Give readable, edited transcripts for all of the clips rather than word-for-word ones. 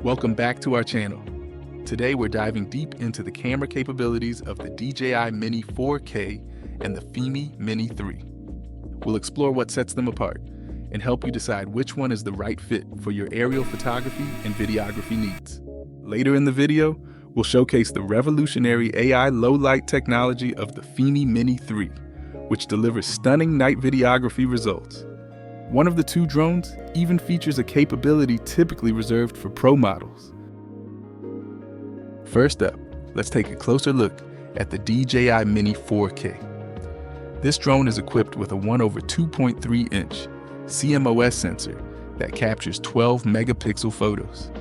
Welcome back to our channel. Today we're diving deep into the camera capabilities of the DJI Mini 4K and the FIMI Mini 3. We'll explore what sets them apart and help you decide which one is the right fit for your aerial photography and videography needs. Later in the video, we'll showcase the revolutionary AI low-light technology of the FIMI Mini 3, which delivers stunning night videography results. One of the two drones even features a capability typically reserved for pro models. First up, let's take a closer look at the DJI Mini 4K. This drone is equipped with a 1/2.3-inch CMOS sensor that captures 12 megapixel photos.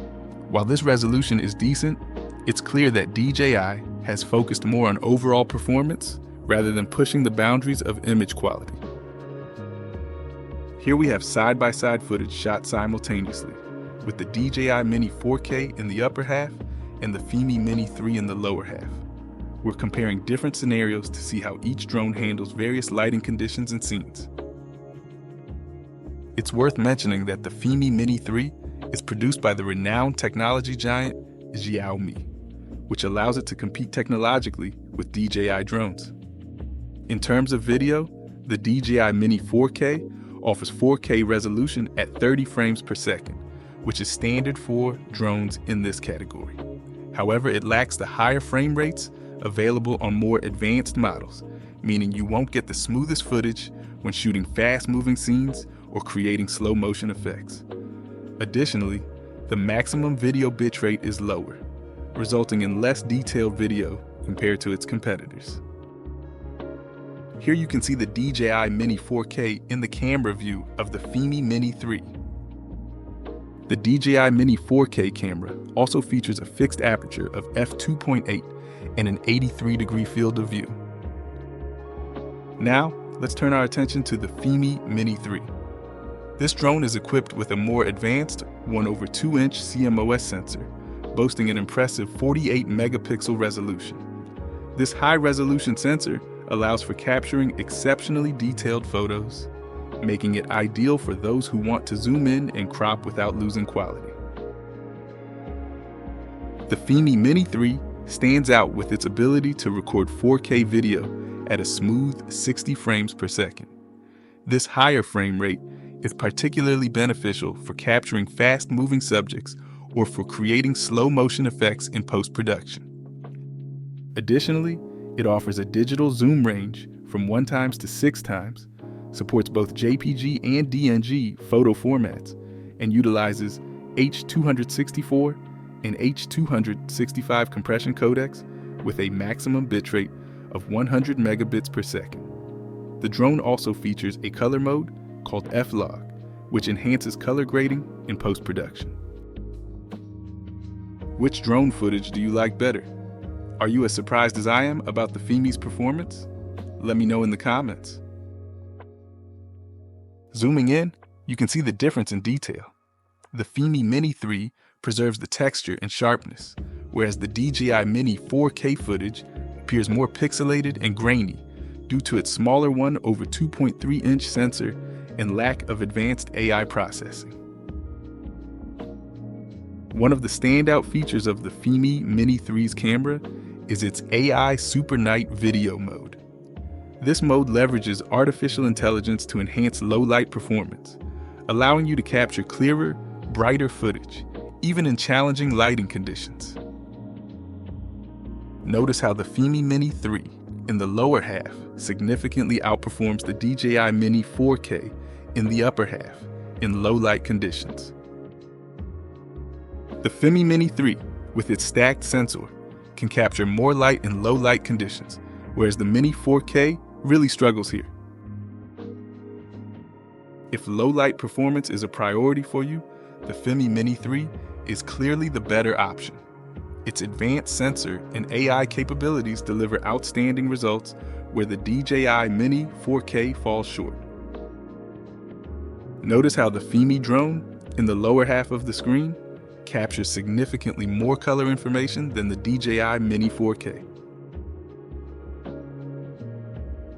While this resolution is decent, it's clear that DJI has focused more on overall performance rather than pushing the boundaries of image quality. Here we have side-by-side footage shot simultaneously, with the DJI Mini 4K in the upper half and the FIMI Mini 3 in the lower half. We're comparing different scenarios to see how each drone handles various lighting conditions and scenes. It's worth mentioning that the FIMI Mini 3 is produced by the renowned technology giant Xiaomi, which allows it to compete technologically with DJI drones. In terms of video, the DJI Mini 4K offers 4K resolution at 30 frames per second, which is standard for drones in this category. However, it lacks the higher frame rates available on more advanced models, meaning you won't get the smoothest footage when shooting fast-moving scenes or creating slow-motion effects. Additionally, the maximum video bitrate is lower, resulting in less detailed video compared to its competitors. Here you can see the DJI Mini 4K in the camera view of the FIMI Mini 3. The DJI Mini 4K camera also features a fixed aperture of f2.8 and an 83-degree field of view. Now, let's turn our attention to the FIMI Mini 3. This drone is equipped with a more advanced 1/2-inch CMOS sensor, boasting an impressive 48 megapixel resolution. This high-resolution sensor allows for capturing exceptionally detailed photos, making it ideal for those who want to zoom in and crop without losing quality. The FIMI Mini 3 stands out with its ability to record 4K video at a smooth 60 frames per second. This higher frame rate is particularly beneficial for capturing fast-moving subjects or for creating slow-motion effects in post-production. Additionally, it offers a digital zoom range from 1x to 6x, supports both JPG and DNG photo formats, and utilizes H.264 and H.265 compression codecs with a maximum bitrate of 100 megabits per second. The drone also features a color mode called F-Log, which enhances color grading in post-production. Which drone footage do you like better? Are you as surprised as I am about the FIMI's performance? Let me know in the comments. Zooming in, you can see the difference in detail. The FIMI Mini 3 preserves the texture and sharpness, whereas the DJI Mini 4K footage appears more pixelated and grainy due to its smaller 1/2.3-inch sensor and lack of advanced AI processing. One of the standout features of the FIMI Mini 3's camera is its AI Super Night Video mode. This mode leverages artificial intelligence to enhance low-light performance, allowing you to capture clearer, brighter footage, even in challenging lighting conditions. Notice how the FIMI Mini 3 in the lower half significantly outperforms the DJI Mini 4K in the upper half in low-light conditions. The FIMI Mini 3, with its stacked sensor, can capture more light in low-light conditions, whereas the Mini 4K really struggles here. If low-light performance is a priority for you, the FIMI Mini 3 is clearly the better option. Its advanced sensor and AI capabilities deliver outstanding results where the DJI Mini 4K falls short. Notice how the FIMI drone, in the lower half of the screen, captures significantly more color information than the DJI Mini 4K.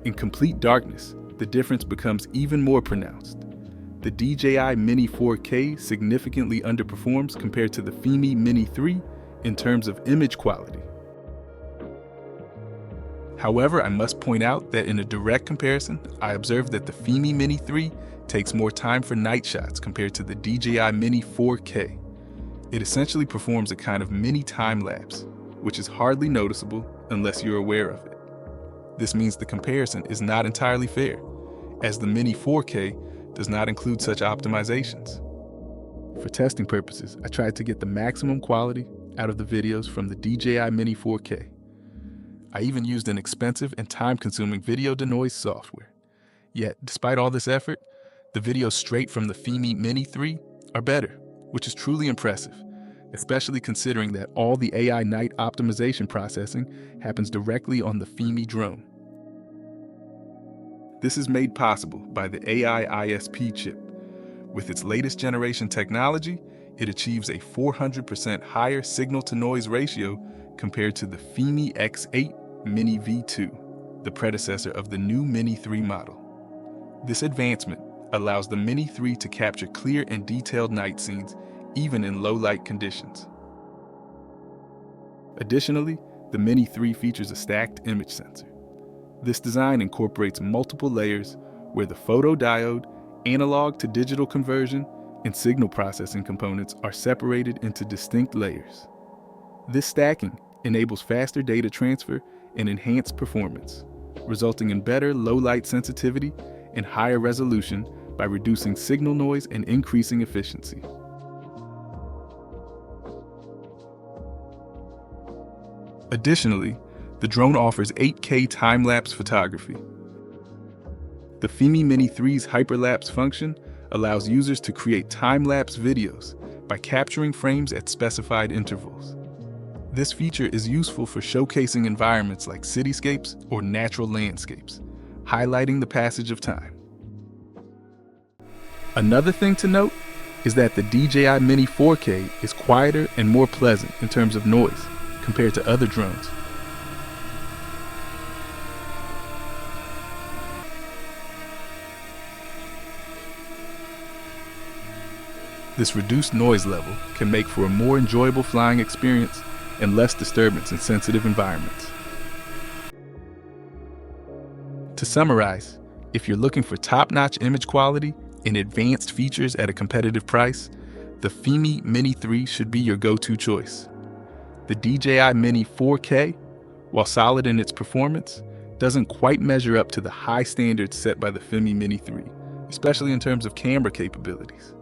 In complete darkness, the difference becomes even more pronounced. the DJI Mini 4K significantly underperforms compared to the FIMI Mini 3 in terms of image quality. However, I must point out that in a direct comparison, I observed that the FIMI Mini 3 takes more time for night shots compared to the DJI Mini 4K. It essentially performs a kind of mini time-lapse, which is hardly noticeable unless you're aware of it. This means the comparison is not entirely fair, as the Mini 4K does not include such optimizations. For testing purposes, I tried to get the maximum quality out of the videos from the DJI Mini 4K. I even used an expensive and time-consuming video denoise software. Yet, despite all this effort, the videos straight from the FIMI Mini 3 are better, which is truly impressive, especially considering that all the AI night optimization processing happens directly on the FIMI drone. This is made possible by the AI ISP chip. With its latest generation technology, it achieves a 400% higher signal-to-noise ratio compared to the FIMI X8 Mini V2, the predecessor of the new Mini 3 model. This advancement allows the Mini 3 to capture clear and detailed night scenes, even in low-light conditions. Additionally, the Mini 3 features a stacked image sensor. This design incorporates multiple layers where the photodiode, analog to digital conversion, and signal processing components are separated into distinct layers. This stacking enables faster data transfer and enhanced performance, resulting in better low-light sensitivity and higher resolution by reducing signal noise and increasing efficiency. Additionally, the drone offers 8K time-lapse photography. The FIMI Mini 3's hyperlapse function allows users to create time-lapse videos by capturing frames at specified intervals. This feature is useful for showcasing environments like cityscapes or natural landscapes, highlighting the passage of time. Another thing to note is that the DJI Mini 4K is quieter and more pleasant in terms of noise compared to other drones. This reduced noise level can make for a more enjoyable flying experience and less disturbance in sensitive environments. To summarize, if you're looking for top-notch image quality and advanced features at a competitive price, the FIMI Mini 3 should be your go-to choice. The DJI Mini 4K, while solid in its performance, doesn't quite measure up to the high standards set by the FIMI Mini 3, especially in terms of camera capabilities.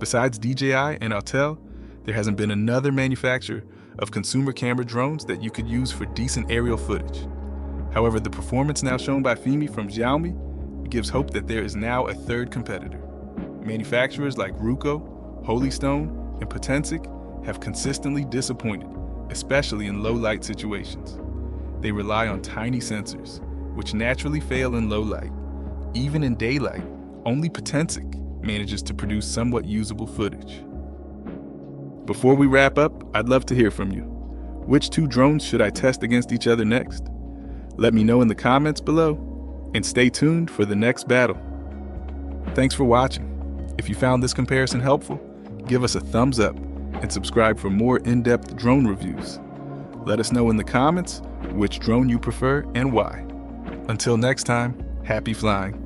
Besides DJI and Autel, there hasn't been another manufacturer of consumer camera drones that you could use for decent aerial footage. However, the performance now shown by FIMI from Xiaomi gives hope that there is now a third competitor. Manufacturers like Ruko, Holy Stone, and Potensic have consistently disappointed, especially in low-light situations. They rely on tiny sensors, which naturally fail in low light. Even in daylight, only Potensic manages to produce somewhat usable footage. Before we wrap up, I'd love to hear from you. Which two drones should I test against each other next? Let me know in the comments below, and stay tuned for the next battle. Thanks for watching. If you found this comparison helpful, give us a thumbs up and subscribe for more in-depth drone reviews. Let us know in the comments which drone you prefer and why. Until next time, happy flying.